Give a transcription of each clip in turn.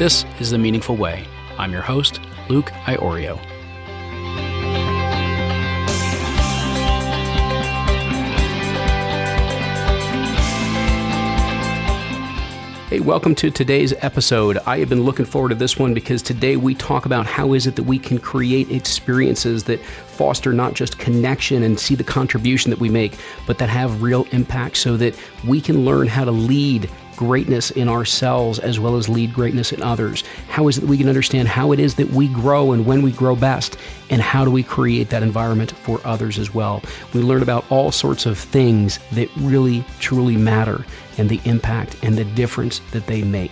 This is The Meaningful Way. I'm your host, Luke Iorio. Hey, welcome to today's episode. I have been looking forward to this one because today we talk about how is it that we can create experiences that foster not just connection and see the contribution that we make, but that have real impact so that we can learn how to lead greatness in ourselves as well as lead greatness in others. How is it that we can understand how it is that we grow and when we grow best, and how do we create that environment for others as well? We learn about all sorts of things that really, truly matter and the impact and the difference that they make.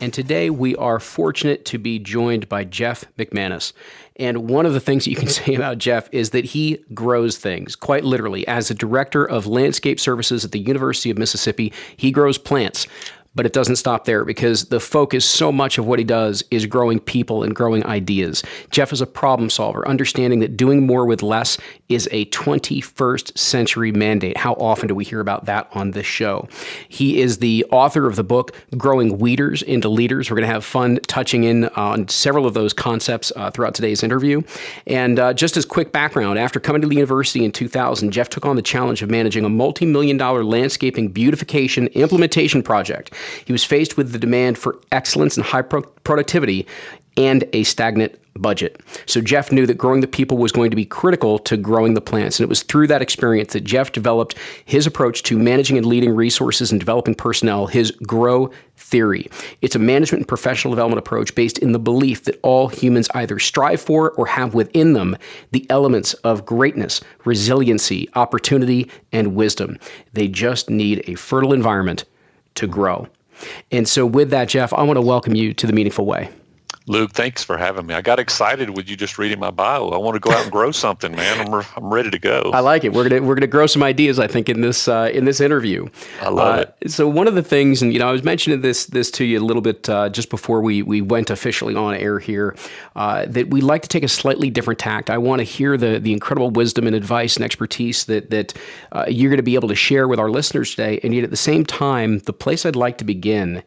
And today we are fortunate to be joined by Jeff McManus. And one of the things that you can say about Jeff is that he grows things, quite literally. As a director of landscape services at the University of Mississippi, he grows plants. But it doesn't stop there because the focus, so much of what he does is growing people and growing ideas. Jeff is a problem solver, understanding that doing more with less is a 21st century mandate. How often do we hear about that on this show? He is the author of the book, Growing Weeders into Leaders. We're going to have fun touching in on several of those concepts throughout today's interview. And just as quick background, after coming to the university in 2000, Jeff took on the challenge of managing a multimillion-dollar landscaping beautification implementation project. He was faced with the demand for excellence and high productivity and a stagnant budget. So Jeff knew that growing the people was going to be critical to growing the plants. And it was through that experience that Jeff developed his approach to managing and leading resources and developing personnel, his GROW theory. It's a management and professional development approach based in the belief that all humans either strive for or have within them the elements of greatness, resiliency, opportunity, and wisdom. They just need a fertile environment to grow. And so with that, Jeff, I want to welcome you to The Meaningful Way. Luke, thanks for having me. I got excited with you just reading my bio. I want to go out and grow something, man. I'm ready to go. I like it. We're gonna grow some ideas, I think, in this interview. I love it. So one of the things, and I was mentioning this to you a little bit just before we went officially on air here, that we like to take a slightly different tact. I want to hear the incredible wisdom and advice and expertise that you're going to be able to share with our listeners today. And yet at the same time, the place I'd like to begin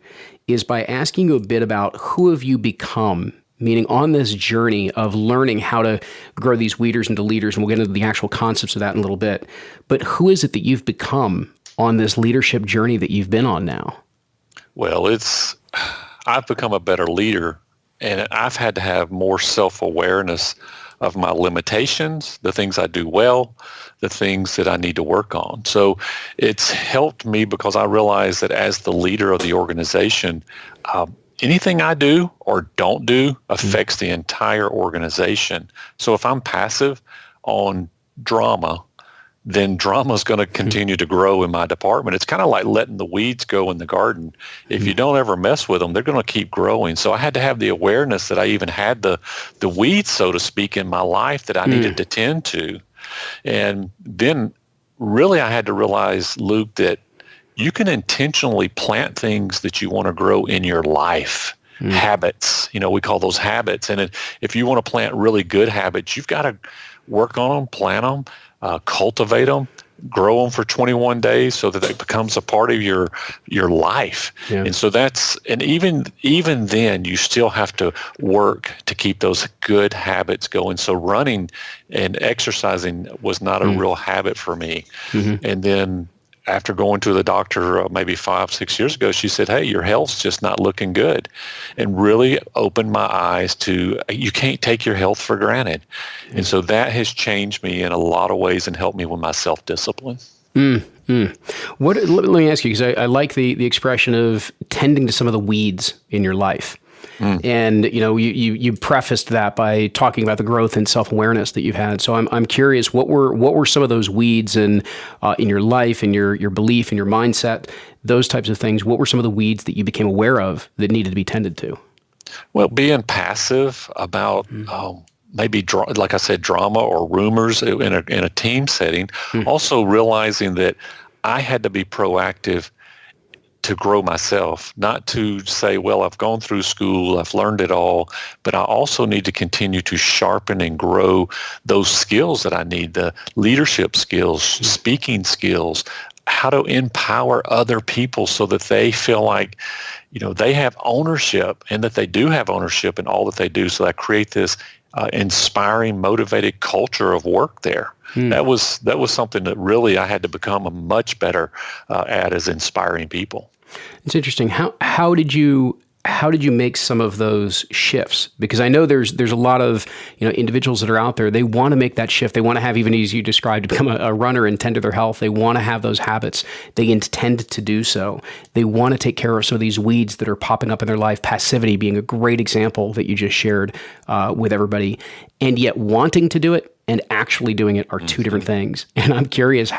is by asking you a bit about who have you become, meaning on this journey of learning how to grow these weeders into leaders, and we'll get into the actual concepts of that in a little bit. But who is it that you've become on this leadership journey that you've been on now? Well, I've become a better leader, and I've had to have more self-awareness of my limitations, the things I do well, the things that I need to work on. So it's helped me because I realize that as the leader of the organization, anything I do or don't do affects the entire organization. So if I'm passive on drama, then drama is going to continue to grow in my department. It's kind of like letting the weeds go in the garden. If you don't ever mess with them, they're going to keep growing. So I had to have the awareness that I even had the weeds, so to speak, in my life that I needed to tend to. And then really I had to realize, Luke, that you can intentionally plant things that you want to grow in your life. Habits, we call those habits. And if you want to plant really good habits, you've got to work on them, plant them, cultivate them, grow them for 21 days so that it becomes a part of your life. Yeah. And so even then you still have to work to keep those good habits going. So running and exercising was not a real habit for me. And then after going to the doctor maybe 5-6 years ago, she said, hey, your health's just not looking good, and really opened my eyes to you can't take your health for granted. And so that has changed me in a lot of ways and helped me with my self-discipline. Let me ask you, because I like the expression of tending to some of the weeds in your life. And you prefaced that by talking about the growth and self-awareness that you've had. So I'm curious, what were some of those weeds in your life, in your belief, in your mindset, those types of things? What were some of the weeds that you became aware of that needed to be tended to? Well, being passive about maybe, like I said, drama or rumors in a team setting. Also realizing that I had to be proactive to grow myself, not to say, well, I've gone through school, I've learned it all, but I also need to continue to sharpen and grow those skills that I need, the leadership skills, speaking skills, how to empower other people so that they feel like, they have ownership and that they do have ownership in all that they do. So I create this inspiring, motivated culture of work there. That was something that really I had to become a much better at, as inspiring people. It's interesting. How did you make some of those shifts? Because I know there's a lot of individuals that are out there. They want to make that shift. They want to have, even as you described, become a runner and tend to their health. They want to have those habits. They intend to do so. They want to take care of some of these weeds that are popping up in their life. Passivity being a great example that you just shared with everybody. And yet wanting to do it and actually doing it are two different things. And I'm curious,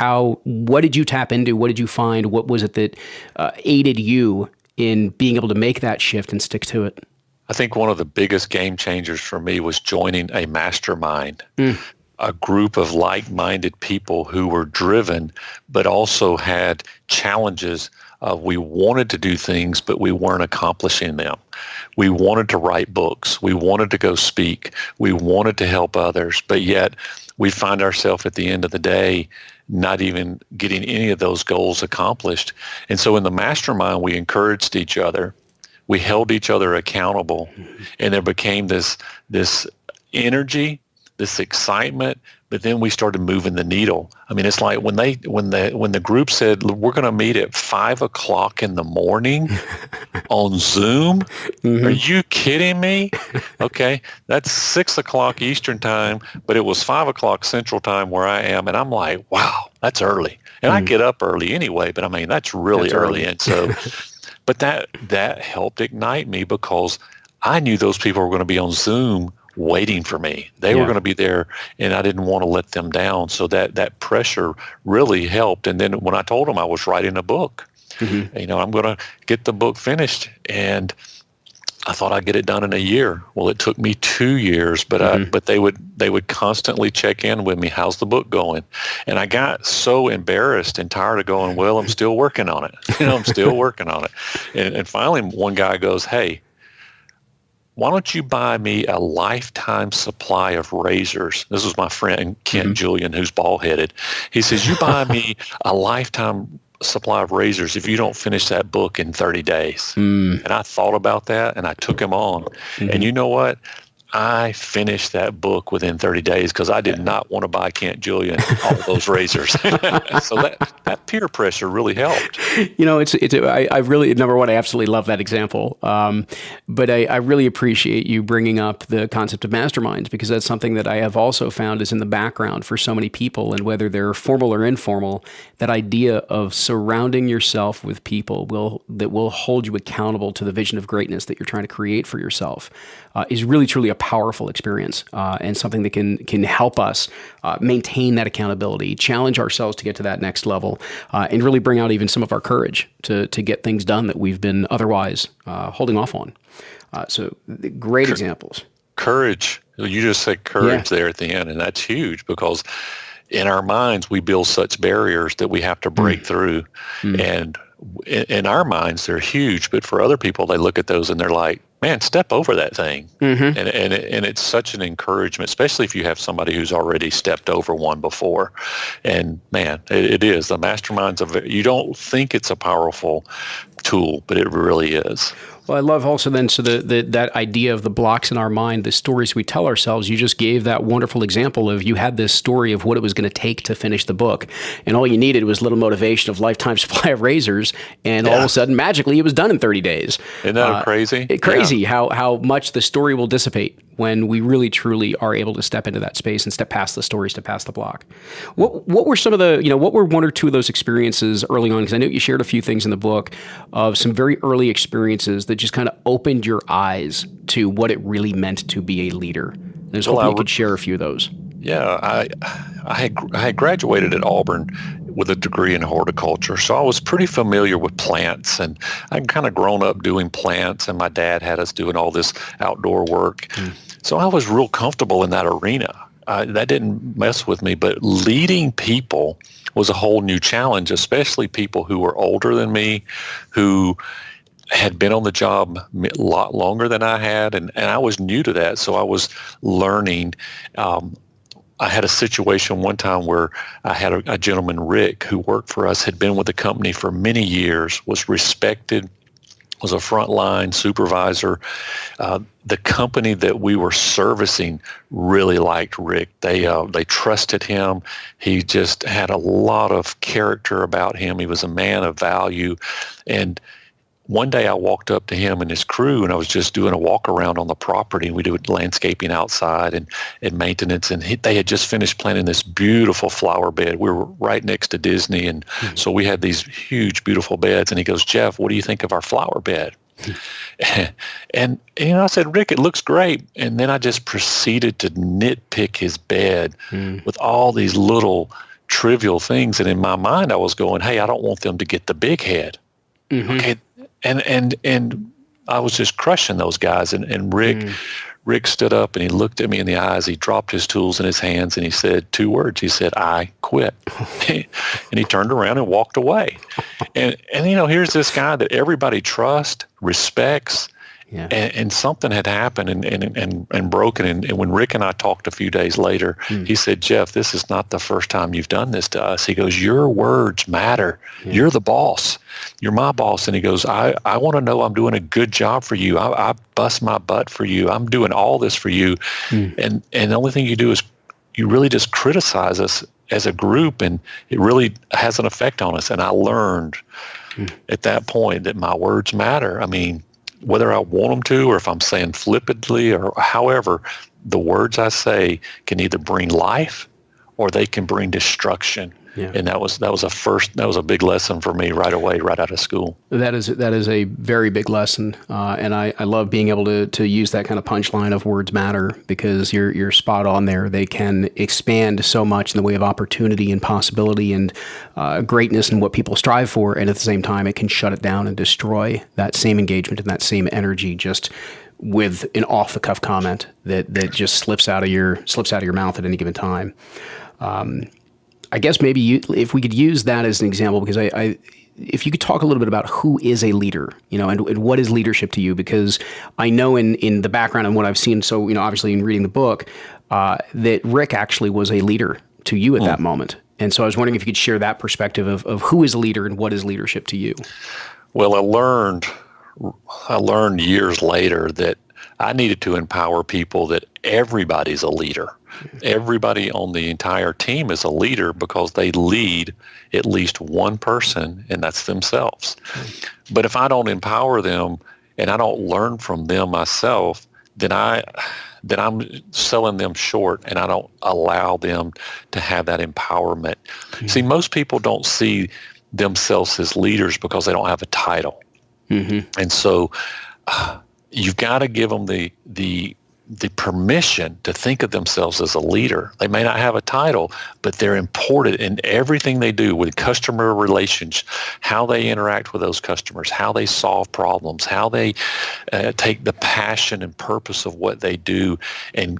what did you tap into? What did you find? What was it that aided you in being able to make that shift and stick to it? I think one of the biggest game changers for me was joining a mastermind, a group of like-minded people who were driven, but also had challenges of we wanted to do things, but we weren't accomplishing them. We wanted to write books. We wanted to go speak. We wanted to help others, but yet we find ourselves at the end of the day not even getting any of those goals accomplished. And so in the mastermind, we encouraged each other. We held each other accountable, and there became this energy, this excitement, but then we started moving the needle. I mean, it's like when the group said, we're going to meet at 5:00 in the morning on Zoom. Are you kidding me? Okay. That's 6:00 Eastern time, but it was 5:00 Central time where I am. And I'm like, wow, that's early. And I get up early anyway, but I mean, that's really early. And so, but that helped ignite me because I knew those people were going to be on Zoom waiting for me. They were going to be there, and I didn't want to let them down. So that pressure really helped. And then when I told them I was writing a book, I'm going to get the book finished, and I thought I'd get it done in a year. Well, it took me 2 years, but they would constantly check in with me. How's the book going? And I got so embarrassed and tired of going, well, I'm still working on it. I'm still working on it. And finally, one guy goes, hey, why don't you buy me a lifetime supply of razors? This was my friend, Kent Julian, who's bald-headed. He says, you buy me a lifetime supply of razors if you don't finish that book in 30 days. And I thought about that, and I took him on. And you know what? I finished that book within 30 days because I did not want to buy Kent Julian all those razors. So that peer pressure really helped. I really, number one, I absolutely love that example. But I really appreciate you bringing up the concept of masterminds, because that's something that I have also found is in the background for so many people. And whether they're formal or informal, that idea of surrounding yourself with people that will hold you accountable to the vision of greatness that you're trying to create for yourself is really, truly a powerful experience and something that can help us maintain that accountability, challenge ourselves to get to that next level, and really bring out even some of our courage to get things done that we've been otherwise holding off on. So great examples. Courage. You just said courage there at the end, and that's huge because in our minds, we build such barriers that we have to break through. And in our minds, they're huge, but for other people, they look at those and they're like, man, step over that thing. And it's such an encouragement, especially if you have somebody who's already stepped over one before. And man, it is. The masterminds, you don't think it's a powerful tool, but it really is. Well, I love also then, so that idea of the blocks in our mind, the stories we tell ourselves. You just gave that wonderful example of you had this story of what it was going to take to finish the book. And all you needed was a little motivation of lifetime supply of razors. And all of a sudden, magically, it was done in 30 days. Isn't that crazy? Crazy how much the story will dissipate when we really, truly are able to step into that space and step past the stories, step past the block. What were some of what were one or two of those experiences early on? Because I know you shared a few things in the book of some very early experiences that just kind of opened your eyes to what it really meant to be a leader. And I was hoping you could share a few of those. Yeah, I had graduated at Auburn with a degree in horticulture, so I was pretty familiar with plants, and I'd kind of grown up doing plants, and my dad had us doing all this outdoor work. So I was real comfortable in that arena. that didn't mess with me, but leading people was a whole new challenge, especially people who were older than me, who had been on the job a lot longer than I had, and I was new to that, so I was learning. I had a situation one time where I had a gentleman, Rick, who worked for us, had been with the company for many years, was respected, was a frontline supervisor. The company that we were servicing really liked Rick. They trusted him. He just had a lot of character about him. He was a man of value. And one day I walked up to him and his crew, and I was just doing a walk around on the property. We did landscaping outside and maintenance, and they had just finished planting this beautiful flower bed. We were right next to Disney, and so we had these huge, beautiful beds. And he goes, "Jeff, what do you think of our flower bed?" And I said, "Rick, it looks great." And then I just proceeded to nitpick his bed with all these little trivial things. And in my mind, I was going, "Hey, I don't want them to get the big head." Okay. And I was just crushing those guys. And Rick stood up and he looked at me in the eyes. He dropped his tools in his hands and he said 2 words. He said, "I quit." And he turned around and walked away. And here's this guy that everybody trusts, respects. Yeah. And something had happened and broken. And when Rick and I talked a few days later, he said, "Jeff, this is not the first time you've done this to us." He goes, "Your words matter. Yeah. You're the boss. You're my boss." And he goes, I want to know I'm doing a good job for you. I bust my butt for you. I'm doing all this for you. And the only thing you do is you really just criticize us as a group, and it really has an effect on us." And I learned at that point that my words matter. I mean, whether I want them to, or if I'm saying flippantly, or however, the words I say can either bring life or they can bring destruction. Yeah. And that was a big lesson for me right away, right out of school. That is a very big lesson, and I love being able to use that kind of punchline of words matter, because you're spot on there. They can expand so much in the way of opportunity and possibility and greatness and what people strive for, and at the same time, it can shut it down and destroy that same engagement and that same energy just with an off-the-cuff comment that just slips out of your mouth at any given time. I guess maybe if we could use that as an example, because if you could talk a little bit about who is a leader, and what is leadership to you, because I know in the background and what I've seen, so, obviously in reading the book, that Rick actually was a leader to you at that moment. And so I was wondering if you could share that perspective of who is a leader and what is leadership to you. Well, I learned years later that I needed to empower people, that everybody's a leader. Everybody on the entire team is a leader because they lead at least one person, and that's themselves. But if I don't empower them and I don't learn from them myself, then I'm selling them short, and I don't allow them to have that empowerment. See, most people don't see themselves as leaders because they don't have a title. And so you've got to give them the permission to think of themselves as a leader. They may not have a title, but they're important in everything they do with customer relations, how they interact with those customers, how they solve problems, how they take the passion and purpose of what they do and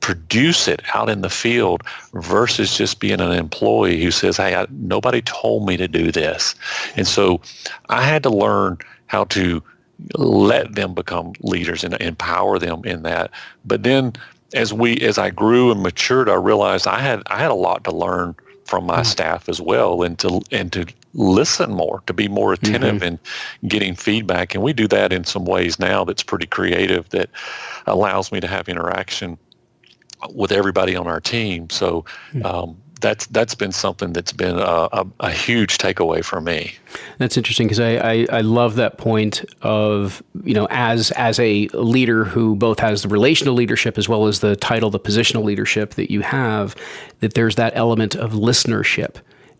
produce it out in the field, versus just being an employee who says, "Hey, nobody told me to do this." And so I had to learn how to let them become leaders and empower them in that. But then as I grew and matured, I realized I had a lot to learn from my staff as well, and to listen more, to be more attentive in getting feedback. And we do that in some ways now that's pretty creative, that allows me to have interaction with everybody on our team. So that's been something that's been a huge takeaway for me. That's interesting, because I love that point of, as a leader who both has the relational leadership as well as the title, the positional leadership that you have, that there's that element of listenership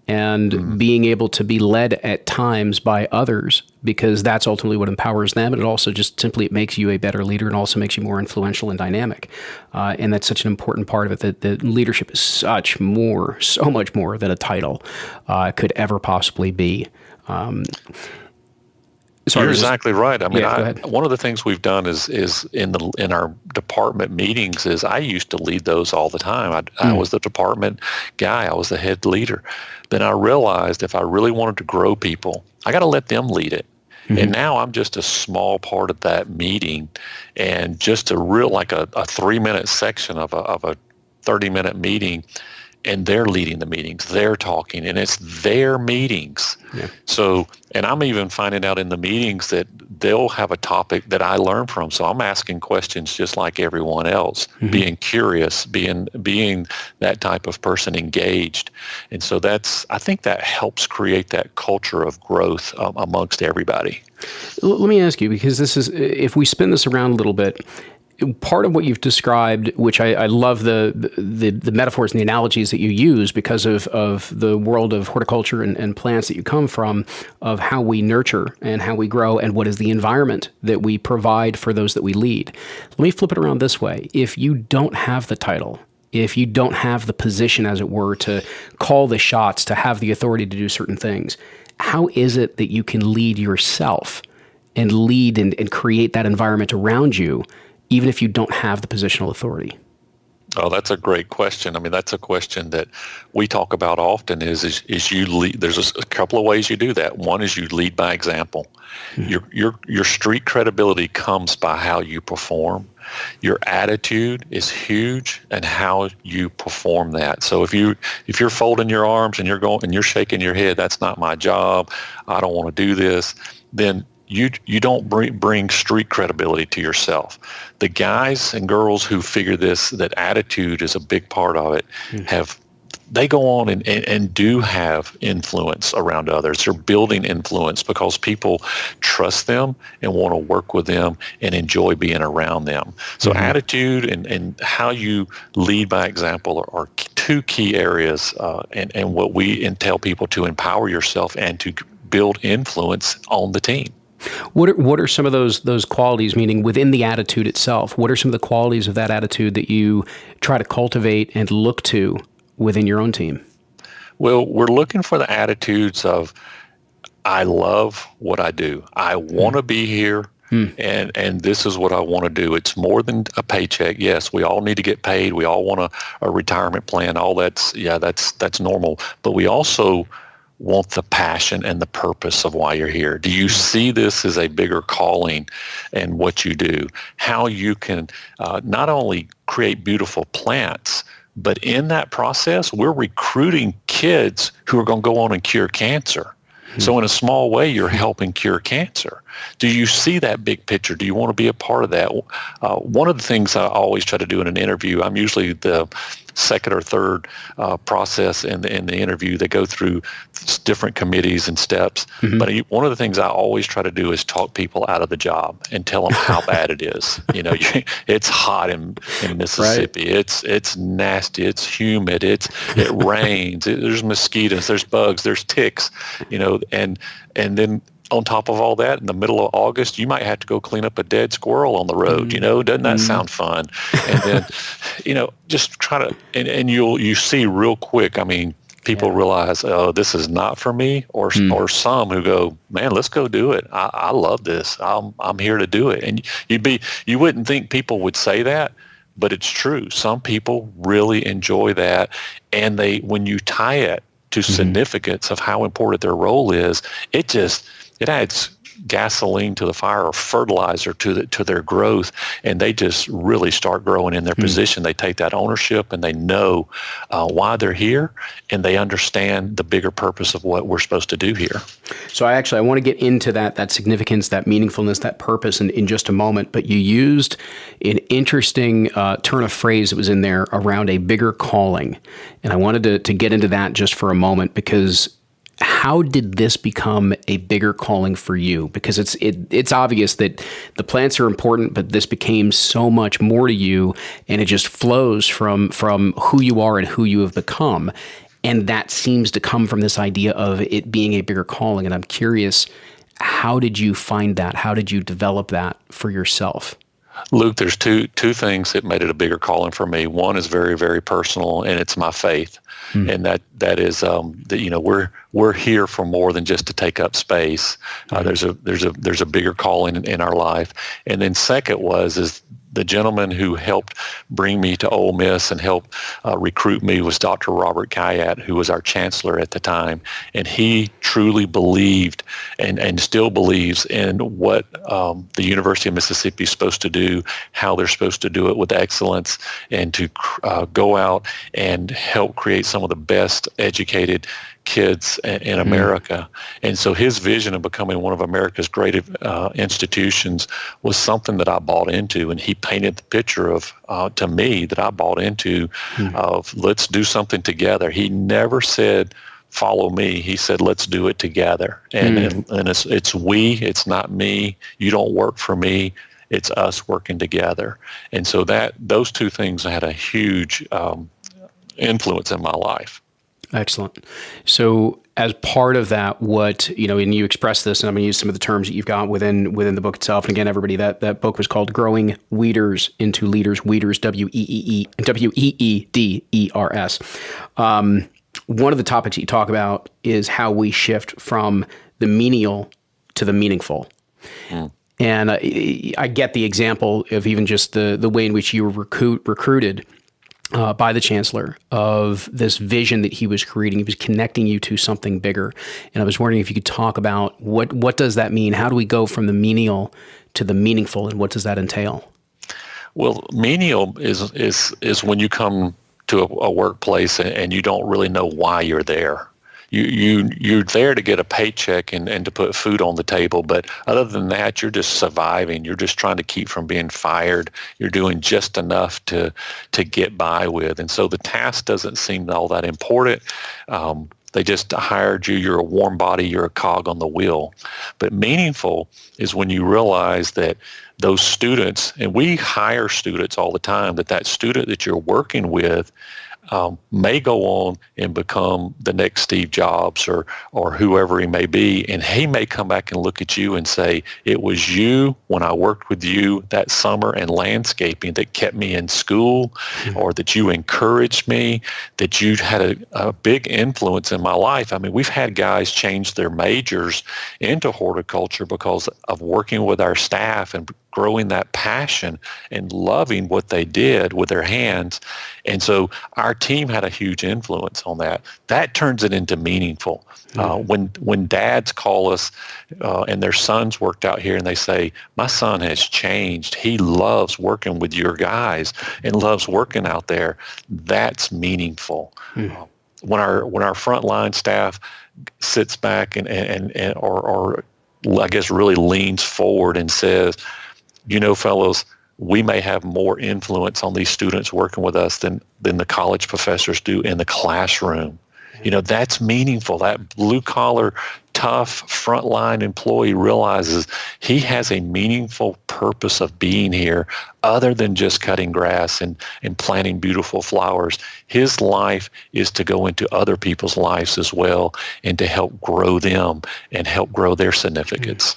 and being able to be led at times by others, because that's ultimately what empowers them. And it also just simply, it makes you a better leader and also makes you more influential and dynamic. And that's such an important part of it, that leadership is so much more than a title could ever possibly be. Sorry, You're exactly right. I mean, yeah, go ahead. one of the things we've done is in our department meetings is I used to lead those all the time. I was the department guy. I was the head leader. Then I realized if I really wanted to grow people, I got to let them lead it. And now I'm just a small part of that meeting, and just a real like a 3-minute section of a 30-minute meeting. And they're leading the meetings, they're talking, and it's their meetings. Yeah. So, and I'm even finding out in the meetings that they'll have a topic that I learn from. So I'm asking questions just like everyone else, being curious, being that type of person, engaged. And so I think that helps create that culture of growth amongst everybody. Let me ask you, because this is, if we spin this around a little bit, part of what you've described, which I love the metaphors and the analogies that you use because of the world of horticulture and plants that you come from, of how we nurture and how we grow and what is the environment that we provide for those that we lead. Let me flip it around this way. If you don't have the title, if you don't have the position, as it were, to call the shots, to have the authority to do certain things, how is it that you can lead yourself and lead and create that environment around you, even if you don't have the positional authority? Oh, that's a great question. I mean, that's a question that we talk about often is you lead. There's a couple of ways you do that. One is you lead by example. Your street credibility comes by how you perform. Your attitude is huge and how you perform that. So if you're folding your arms and you're shaking your head, that's not my job, I don't want to do this, then you don't bring street credibility to yourself. The guys and girls who figure that attitude is a big part of it, they go on and do have influence around others. They're building influence because people trust them and want to work with them and enjoy being around them. So attitude and how you lead by example are two key areas, and what we tell people to empower yourself and to build influence on the team. What are some of those qualities, meaning within the attitude itself? What are some of the qualities of that attitude that you try to cultivate and look to within your own team? Well, we're looking for the attitudes of, I love what I do. I want to be here, and this is what I want to do. It's more than a paycheck. Yes, we all need to get paid. We all want a retirement plan. All that's normal. But we also want the passion and the purpose of why you're here. Do you see this as a bigger calling and what you do? How you can not only create beautiful plants, but in that process, we're recruiting kids who are going to go on and cure cancer. So in a small way, you're helping cure cancer. Do you see that big picture? Do you want to be a part of that? One of the things I always try to do in an interview, I'm usually the second or third process in the interview. They go through different committees and steps. But one of the things I always try to do is talk people out of the job and tell them how bad it is. It's hot in Mississippi. Right. It's nasty. It's humid. It rains. There's mosquitoes. There's bugs. There's ticks. And then on top of all that, in the middle of August, you might have to go clean up a dead squirrel on the road. Doesn't that sound fun? And then, just try to, and you see real quick, I mean, people realize, oh, this is not for me, or some who go, man, let's go do it. I love this. I'm here to do it. And you wouldn't think people would say that, but it's true. Some people really enjoy that. And when you tie it to significance of how important their role is, it adds gasoline to the fire, or fertilizer to their growth, and they just really start growing in their position. They take that ownership, and they know why they're here, and they understand the bigger purpose of what we're supposed to do here. So I want to get into that significance, that meaningfulness, that purpose in just a moment, but you used an interesting turn of phrase that was in there around a bigger calling, and I wanted to get into that just for a moment, because how did this become a bigger calling for you? Because it's obvious that the plants are important, but this became so much more to you, and it just flows from who you are and who you have become. And that seems to come from this idea of it being a bigger calling. And I'm curious, how did you find that? How did you develop that for yourself? Luke, there's two things that made it a bigger calling for me. One is very, very personal, and it's my faith, and that is that we're here for more than just to take up space. There's a bigger calling in our life, and then second is the gentleman who helped bring me to Ole Miss and helped recruit me was Dr. Robert Kayat, who was our chancellor at the time. And he truly believed and still believes in what the University of Mississippi is supposed to do, how they're supposed to do it with excellence, and to go out and help create some of the best educated kids in America. And so his vision of becoming one of America's great institutions was something that I bought into, and he painted the picture of to me that I bought into of let's do something together. He never said follow me. He said let's do it together. And it's we, it's not me. You don't work for me. It's us working together. And so those two things had a huge influence in my life. Excellent. So as part of that, and you express this, and I'm going to use some of the terms that you've got within the book itself. And again, everybody, that book was called Growing Weeders into Leaders, Weeders, Weeders. One of the topics that you talk about is how we shift from the menial to the meaningful. And I get the example of even just the way in which you were recruited by the chancellor of this vision that he was creating. He was connecting you to something bigger. And I was wondering if you could talk about what does that mean? How do we go from the menial to the meaningful, and what does that entail? Well, menial is when you come to a workplace and you don't really know why you're there. You're there to get a paycheck and to put food on the table, but other than that, you're just surviving. You're just trying to keep from being fired. You're doing just enough to get by with, and so the task doesn't seem all that important. They just hired you. You're a warm body. You're a cog on the wheel. But meaningful is when you realize that those students, and we hire students all the time, that student that you're working with may go on and become the next Steve Jobs or whoever he may be. And he may come back and look at you and say, it was you when I worked with you that summer in landscaping that kept me in school, or that you encouraged me, that you had a big influence in my life. I mean, we've had guys change their majors into horticulture because of working with our staff and growing that passion and loving what they did with their hands. And so our team had a huge influence on that. That turns it into meaningful. When dads call us and their sons worked out here and they say, my son has changed. He loves working with your guys and loves working out there. That's meaningful. When our frontline staff sits back and I guess really leans forward and says, fellows, we may have more influence on these students working with us than the college professors do in the classroom. That's meaningful. That blue-collar, tough, frontline employee realizes he has a meaningful purpose of being here other than just cutting grass and planting beautiful flowers. His life is to go into other people's lives as well and to help grow them and help grow their significance.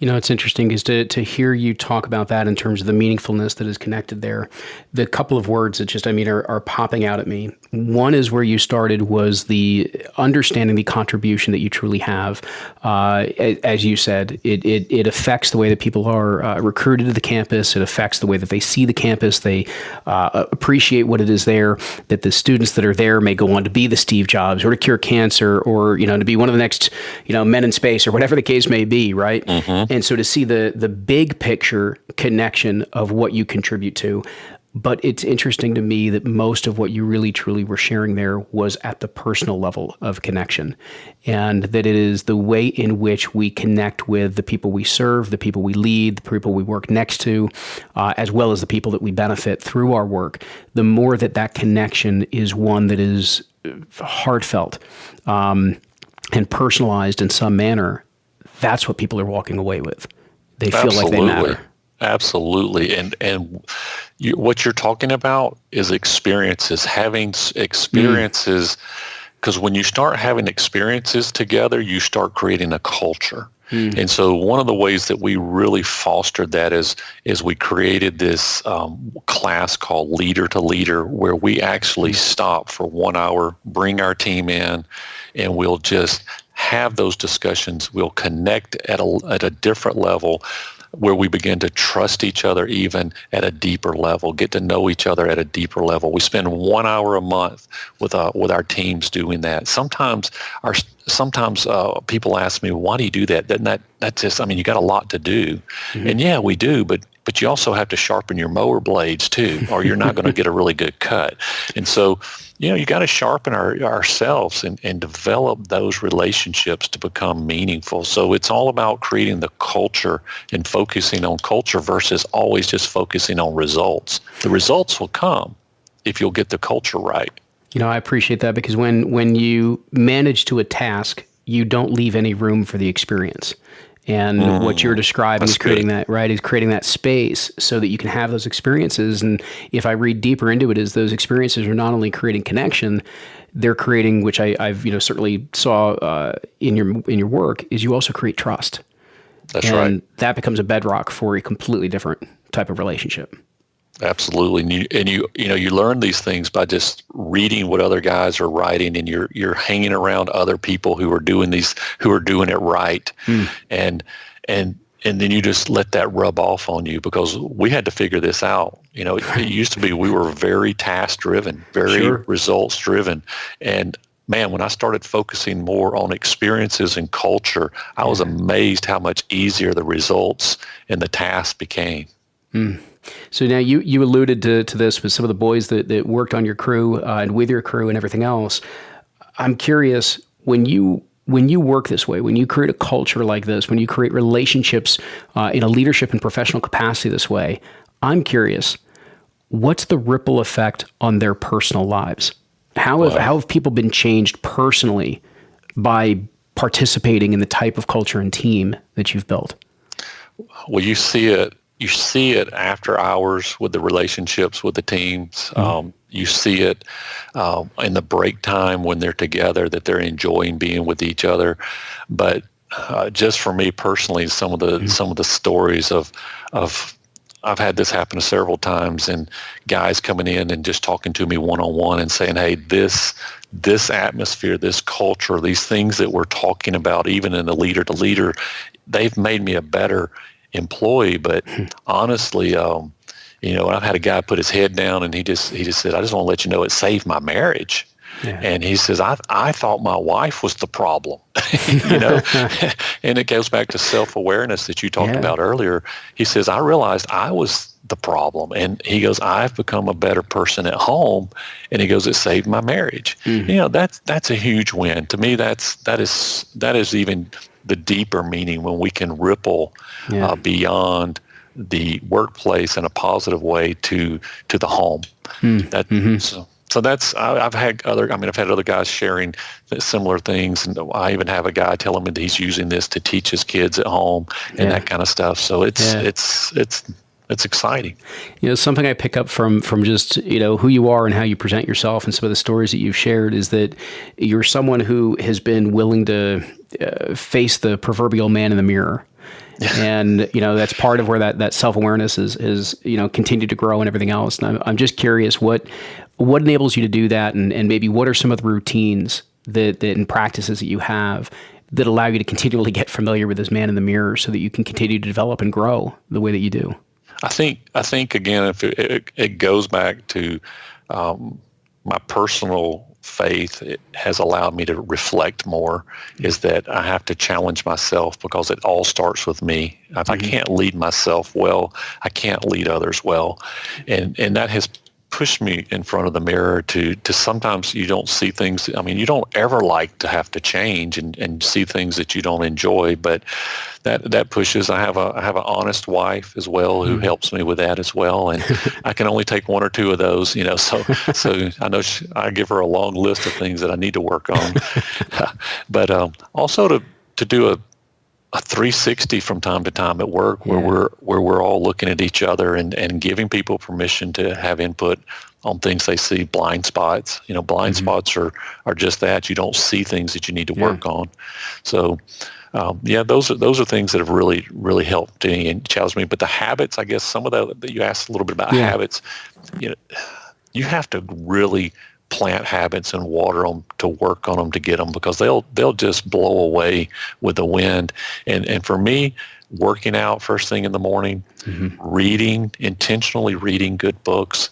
It's interesting is to hear you talk about that in terms of the meaningfulness that is connected there. The couple of words that are popping out at me. One is where you started was the understanding the contribution that you truly have. As you said, it affects the way that people are recruited to the campus. It affects the way that they see the campus. They appreciate what it is there, that the students that are there may go on to be the Steve Jobs or to cure cancer or, to be one of the next, men in space or whatever the case may be, right? And so to see the big picture connection of what you contribute to. But it's interesting to me that most of what you really truly were sharing there was at the personal level of connection, and that it is the way in which we connect with the people we serve, the people we lead, the people we work next to, as well as the people that we benefit through our work. The more that connection is one that is heartfelt and personalized in some manner, that's what people are walking away with. They feel like they matter. Absolutely. And what you're talking about is experiences, having experiences, because when you start having experiences together, you start creating a culture. And so one of the ways that we really fostered that is we created this class called Leader to Leader, where we actually stop for 1 hour, bring our team in, and we'll just have those discussions. We'll connect at a different level, where we begin to trust each other even at a deeper level, get to know each other at a deeper level. We spend 1 hour a month with our teams doing that. Sometimes people ask me, why do you do that? That's just, I mean, you got a lot to do. And yeah, we do, but you also have to sharpen your mower blades too, or you're not going to get a really good cut. And so, you got to sharpen ourselves and develop those relationships to become meaningful. So it's all about creating the culture and focusing on culture versus always just focusing on results. The results will come if you'll get the culture right. I appreciate that, because when you manage to a task, you don't leave any room for the experience. And what you're describing is creating that, right? Is creating that space so that you can have those experiences. And if I read deeper into it, is those experiences are not only creating connection, they're creating, which I've certainly saw in your work, is you also create trust. That's right. And that becomes a bedrock for a completely different type of relationship. Absolutely. And you learn these things by just reading what other guys are writing, and you're hanging around other people who are doing it right. And then you just let that rub off on you, because we had to figure this out. It used to be we were very task driven, very results driven. And man, when I started focusing more on experiences and culture, I was amazed how much easier the results and the tasks became. So now you alluded to this with some of the boys that worked on your crew and with your crew and everything else. I'm curious, when you work this way, when you create a culture like this, when you create relationships in a leadership and professional capacity this way, I'm curious, what's the ripple effect on their personal lives? How have people been changed personally by participating in the type of culture and team that you've built? Well, you see it after hours with the relationships with the teams. You see it in the break time when they're together, that they're enjoying being with each other. But just for me personally, some of the stories of I've had this happen several times, and guys coming in and just talking to me one-on-one and saying, hey, this atmosphere, this culture, these things that we're talking about, even in the leader to leader, they've made me a better employee. But honestly, I've had a guy put his head down, and he just said, I just want to let you know it saved my marriage. Yeah. And he says, I thought my wife was the problem, and it goes back to self-awareness that you talked about earlier. He says, I realized I was the problem. And he goes, I've become a better person at home. And he goes, it saved my marriage. That's a huge win. To me, that is even the deeper meaning, when we can ripple beyond the workplace in a positive way to the home. So that's, I've had other guys sharing similar things, and I even have a guy telling me that he's using this to teach his kids at home and that kind of stuff. So it's exciting. Something I pick up from just, who you are and how you present yourself and some of the stories that you've shared is that you're someone who has been willing to face the proverbial man in the mirror. And, that's part of where that self-awareness is continued to grow and everything else. And I'm just curious, what enables you to do that? And maybe what are some of the routines that and practices that you have that allow you to continually get familiar with this man in the mirror so that you can continue to develop and grow the way that you do? I think again, if it goes back to my personal faith, it has allowed me to reflect more, is that I have to challenge myself, because it all starts with me. If I can't lead myself well, I can't lead others well. And that has pushed me in front of the mirror to sometimes you don't see things. I mean, you don't ever like to have to change and see things that you don't enjoy, but that pushes. I have an honest wife as well who helps me with that as well, and I can only take one or two of those, so I know I give her a long list of things that I need to work on. But also to do a 360 from time to time at work, where we're all looking at each other and giving people permission to have input on things they see, blind spots. Blind spots are just that. You don't see things that you need to work on. So those are things that have really, really helped me and challenged me. But the habits, I guess, some of that you asked a little bit about habits, you have to really plant habits and water them to work on them to get them, because they'll just blow away with the wind. And for me, working out first thing in the morning, intentionally reading good books,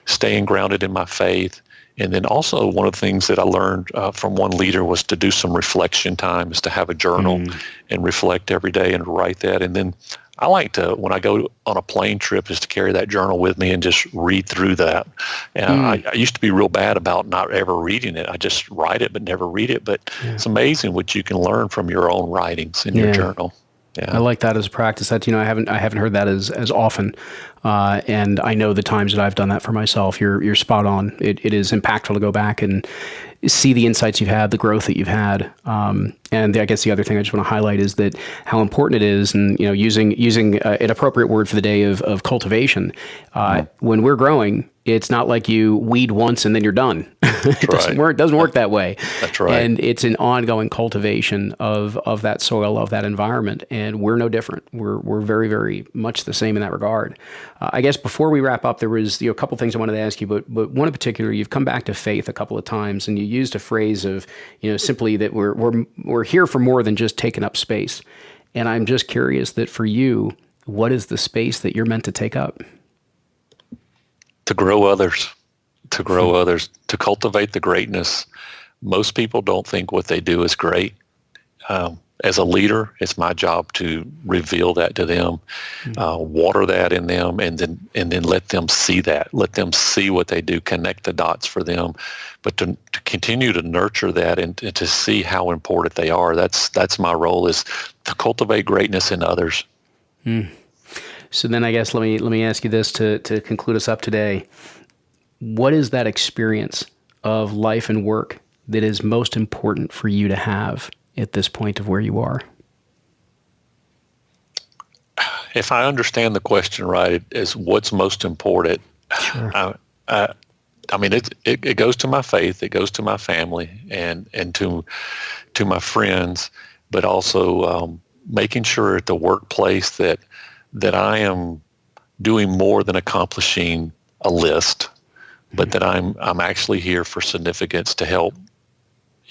staying grounded in my faith. And then also one of the things that I learned from one leader was to do some reflection time, is to have a journal and reflect every day and write that. And then I like to, when I go on a plane trip, is to carry that journal with me and just read through that. And I used to be real bad about not ever reading it. I just write it but never read it. But it's amazing what you can learn from your own writings in your journal. Yeah. I like that as a practice. That I haven't heard that as often, and I know the times that I've done that for myself. You're spot on. It is impactful to go back and see the insights you've had, the growth that you've had. And I guess the other thing I just want to highlight is that how important it is, and using an appropriate word for the day of cultivation. When we're growing, it's not like you weed once and then you're done. It doesn't work that way. That's right. And it's an ongoing cultivation of that soil, of that environment, and we're no different. We're very, very much the same in that regard. I guess before we wrap up, there was a couple things I wanted to ask you, but one in particular, you've come back to faith a couple of times, and you used a phrase of simply that we're here for more than just taking up space. And I'm just curious that for you, what is the space that you're meant to take up? To grow others, to cultivate the greatness. Most people don't think what they do is great. As a leader, it's my job to reveal that to them, water that in them, and then let them see that. Let them see what they do, connect the dots for them. But to continue to nurture that and to see how important they are, that's my role, is to cultivate greatness in others. So then I guess let me ask you this to conclude us up today. What is that experience of life and work that is most important for you to have at this point of where you are? If I understand the question right, is what's most important? Sure. I mean, it goes to my faith, it goes to my family, and to my friends, but also making sure at the workplace that I am doing more than accomplishing a list, but that I'm actually here for significance, to help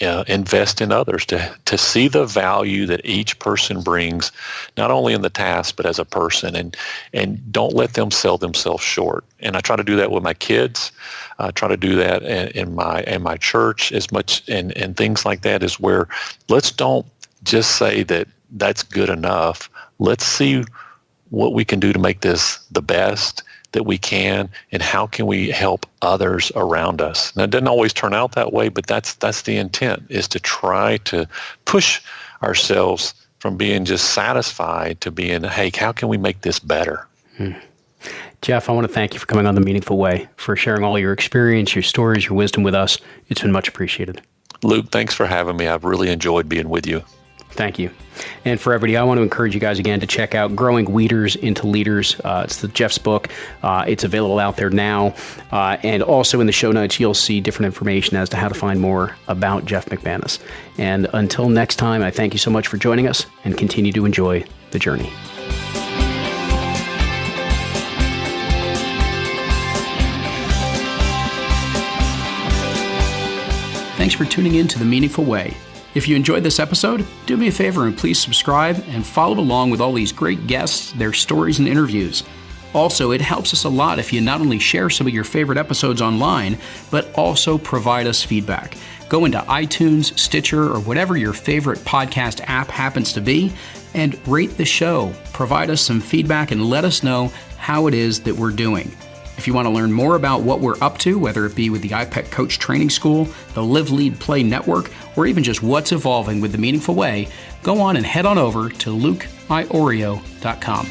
invest in others, to see the value that each person brings, not only in the task, but as a person, and don't let them sell themselves short. And I try to do that with my kids. I try to do that in my church as much, and things like that, is where let's don't just say that that's good enough. Let's see what we can do to make this the best that we can, and how can we help others around us. Now, it doesn't always turn out that way, but that's the intent, is to try to push ourselves from being just satisfied to being, hey, how can we make this better? Jeff, I want to thank you for coming on The Meaningful Way, for sharing all your experience, your stories, your wisdom with us. It's been much appreciated. Luke, thanks for having me. I've really enjoyed being with you. Thank you. And for everybody, I want to encourage you guys again to check out Growing Weeders into Leaders. It's Jeff's book. It's available out there now. And also in the show notes, you'll see different information as to how to find more about Jeff McManus. And until next time, I thank you so much for joining us, and continue to enjoy the journey. Thanks for tuning in to The Meaningful Way. If you enjoyed this episode, do me a favor and please subscribe and follow along with all these great guests, their stories, and interviews. Also, it helps us a lot if you not only share some of your favorite episodes online, but also provide us feedback. Go into iTunes, Stitcher, or whatever your favorite podcast app happens to be, and rate the show. Provide us some feedback and let us know how it is that we're doing. If you want to learn more about what we're up to, whether it be with the IPEC Coach Training School, the Live, Lead, Play Network, or even just what's evolving with The Meaningful Way, go on and head on over to lukeiorio.com.